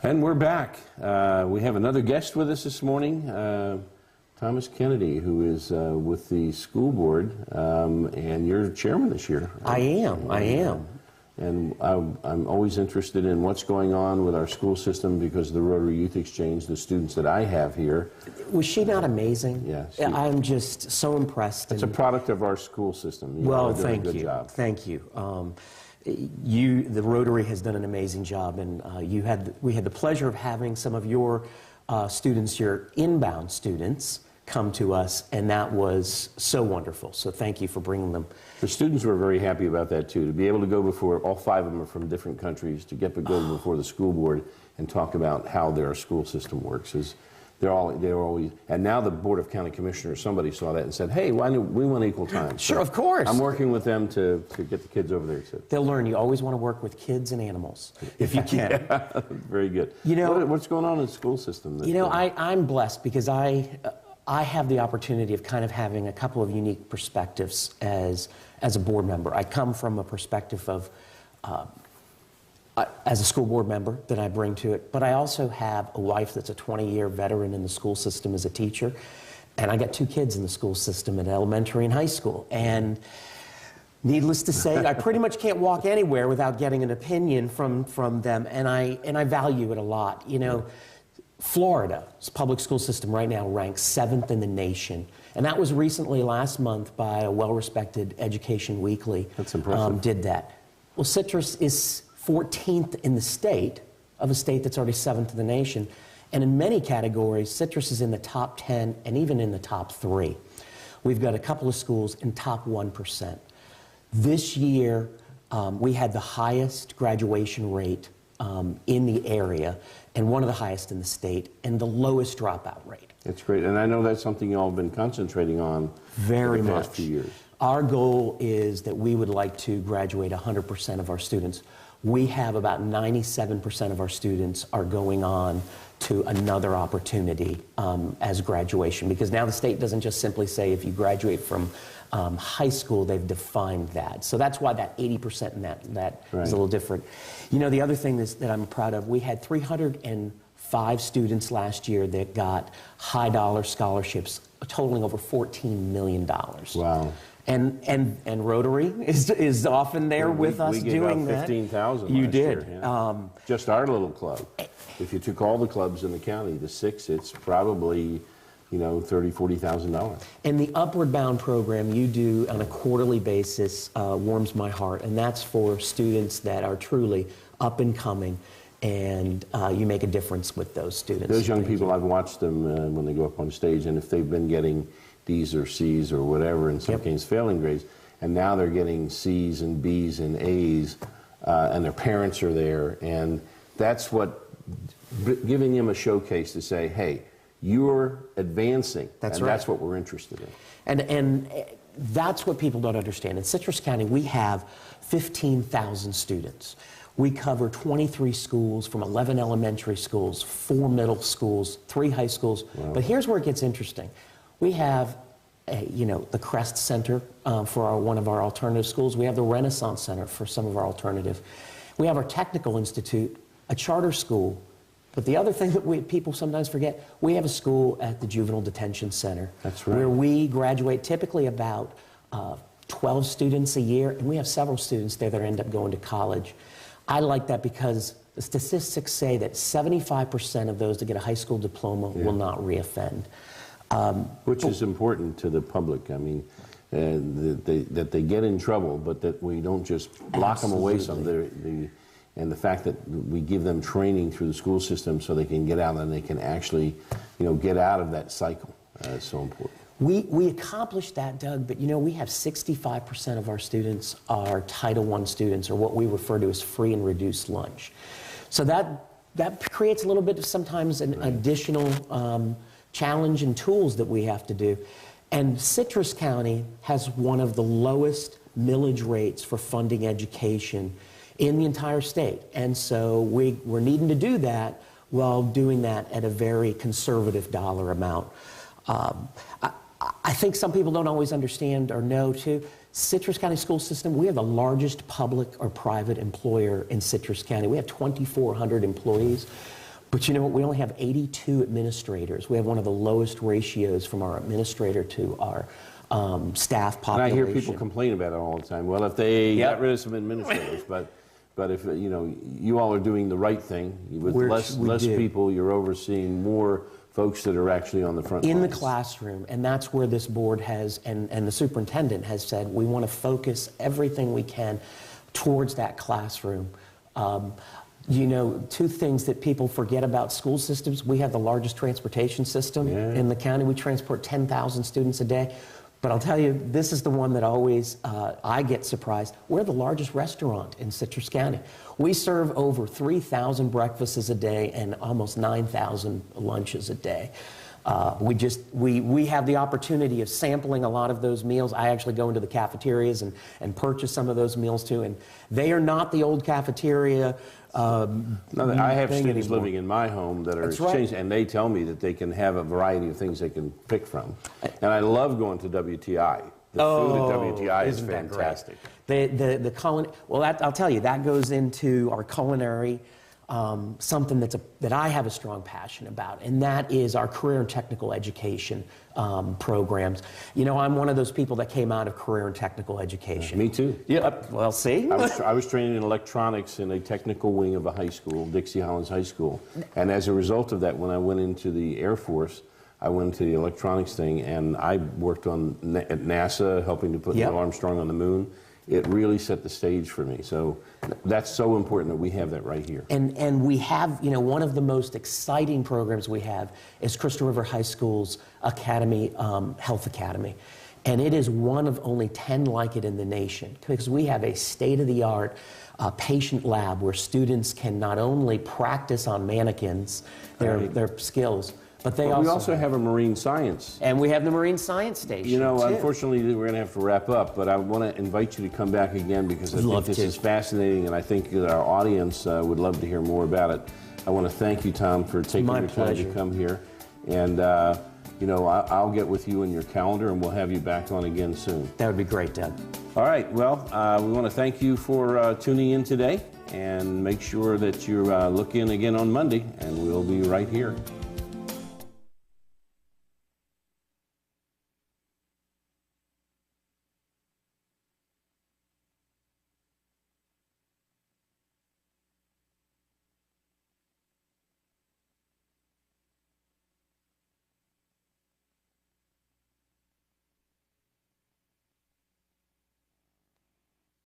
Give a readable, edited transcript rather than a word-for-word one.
And we're back. We have another guest with us this morning, Thomas Kennedy, who is with the school board, and you're chairman this year. I am. And I'm always interested in what's going on with our school system because of the Rotary Youth Exchange, the students that I have here. Was she not amazing? Yes. I'm just so impressed. It's a product of our school system. Well, thank you. Thank you. The Rotary has done an amazing job, and we had the pleasure of having some of your students, your inbound students, come to us, and that was so wonderful. So thank you for bringing them. The students were very happy about that too, to be able to go before, all 5 of them are from different countries, to get to go before the school board and talk about how their school system works. They're always, and now the Board of County Commissioners, somebody saw that and said, hey, we want equal time. Sure, of course. I'm working with them to get the kids over there. So. They'll learn you always want to work with kids and animals, if you can. Yeah, very good. You know, what's going on in the school system? I'm blessed because I have the opportunity of kind of having a couple of unique perspectives as a board member. I come from a perspective of as a school board member that I bring to it, but I also have a wife that's a 20-year veteran in the school system as a teacher, and I got 2 kids in the school system at elementary and high school. And needless to say, I pretty much can't walk anywhere without getting an opinion from them, and I value it a lot. You know, Florida's public school system right now ranks 7th in the nation, and that was recently last month by a well-respected Education Weekly. That's impressive. Did that. Well, Citrus is 14th in the state, of a state that's already 7th in the nation, and in many categories, Citrus is in the top 10 and even in the top 3. We've got a couple of schools in top 1%. This year, we had the highest graduation rate in the area, and one of the highest in the state, and the lowest dropout rate. That's great, and I know that's something you all have been concentrating on very for the much. past few years. Our goal is that we would like to graduate 100% of our students. We have about 97% of our students are going on to another opportunity as graduation, because now the state doesn't just simply say if you graduate from high school, they've defined that. So that's why that 80% and that right. is a little different. You know, the other thing that I'm proud of, we had 305 students last year that got high dollar scholarships totaling over $14 million. Wow. And Rotary is often there with us doing that. We gave out $15,000 You last did. Year, yeah. Just our little club. If you took all the clubs in the county, the 6, it's probably, $30,000, $40,000. And the Upward Bound program you do on a quarterly basis warms my heart, and that's for students that are truly up and coming, and you make a difference with those students. Those young people, I've watched them when they go up on stage, and if they've been getting D's or C's or whatever, in some cases failing grades, and now they're getting C's and B's and A's, and their parents are there, and that's what, giving them a showcase to say, hey, you're advancing, that's and right. That's what we're interested in. And that's what people don't understand. In Citrus County, we have 15,000 students. We cover 23 schools from 11 elementary schools, 4 middle schools, 3 high schools. Wow. But here's where it gets interesting. We have, the Crest Center for one of our alternative schools. We have the Renaissance Center for some of our alternative. We have our Technical Institute, a charter school. But the other thing that people sometimes forget, we have a school at the Juvenile Detention Center. That's right. Where we graduate typically about 12 students a year, and we have several students there that end up going to college. I like that because the statistics say that 75% of those that get a high school diploma will not reoffend. Which is important to the public. I mean, that they get in trouble, but that we don't just lock them away some. And the fact that we give them training through the school system so they can get out and they can actually, get out of that cycle is so important. We accomplished that, Doug, but we have 65% of our students are Title I students, or what we refer to as free and reduced lunch. So that creates a little bit of sometimes an additional challenge and tools that we have to do. And Citrus County has one of the lowest millage rates for funding education in the entire state. And so we're needing to do that while doing that at a very conservative dollar amount. I think some people don't always understand or know too, Citrus County school system, we are the largest public or private employer in Citrus County. We have 2,400 employees. But you know what? We only have 82 administrators. We have one of the lowest ratios from our administrator to our staff And population. I hear people complain about it all the time. Well, if they got rid of some administrators, but if you all are doing the right thing with less people, you're overseeing more folks that are actually on the front in lines. the classroom, and that's where this board has, and the superintendent has said, we want to focus everything we can towards that classroom. Two things that people forget about school systems: we have the largest transportation system in the county. We transport 10,000 students a day. But I'll tell you, this is the one that always I get surprised. We're the largest restaurant in Citrus County. We serve over 3,000 breakfasts a day and almost 9,000 lunches a day. We have the opportunity of sampling a lot of those meals. I actually go into the cafeterias and purchase some of those meals too. And they are not the old cafeteria. I have students anymore. living in my home that are exchanged, and they tell me that they can have a variety of things they can pick from. And I love going to WTI. The food at WTI is fantastic. The I'll tell you, that goes into our culinary, something that I have a strong passion about, and that is our career and technical education programs. I'm one of those people that came out of career and technical education. Me too. Yep. Well, see? I was trained in electronics in a technical wing of a high school, Dixie Hollins High School. And as a result of that, when I went into the Air Force, I went into the electronics thing, and I worked at NASA, helping to put Neil Armstrong on the moon. It really set the stage for me. So that's so important that we have that right here. And we have, one of the most exciting programs we have is Crystal River High School's Academy, Health Academy. And it is one of only 10 like it in the nation, because we have a state-of-the-art patient lab where students can not only practice on mannequins, their skills, but we also have a marine science. And we have the Marine Science Station, too. Unfortunately, we're going to have to wrap up, but I want to invite you to come back again, because I think this is fascinating, and I think that our audience would love to hear more about it. I want to thank you, Tom, for taking your time to come here. And, I'll get with you in your calendar, and we'll have you back on again soon. That would be great, Doug. All right. Well, we want to thank you for tuning in today, and make sure that you look in again on Monday, and we'll be right here.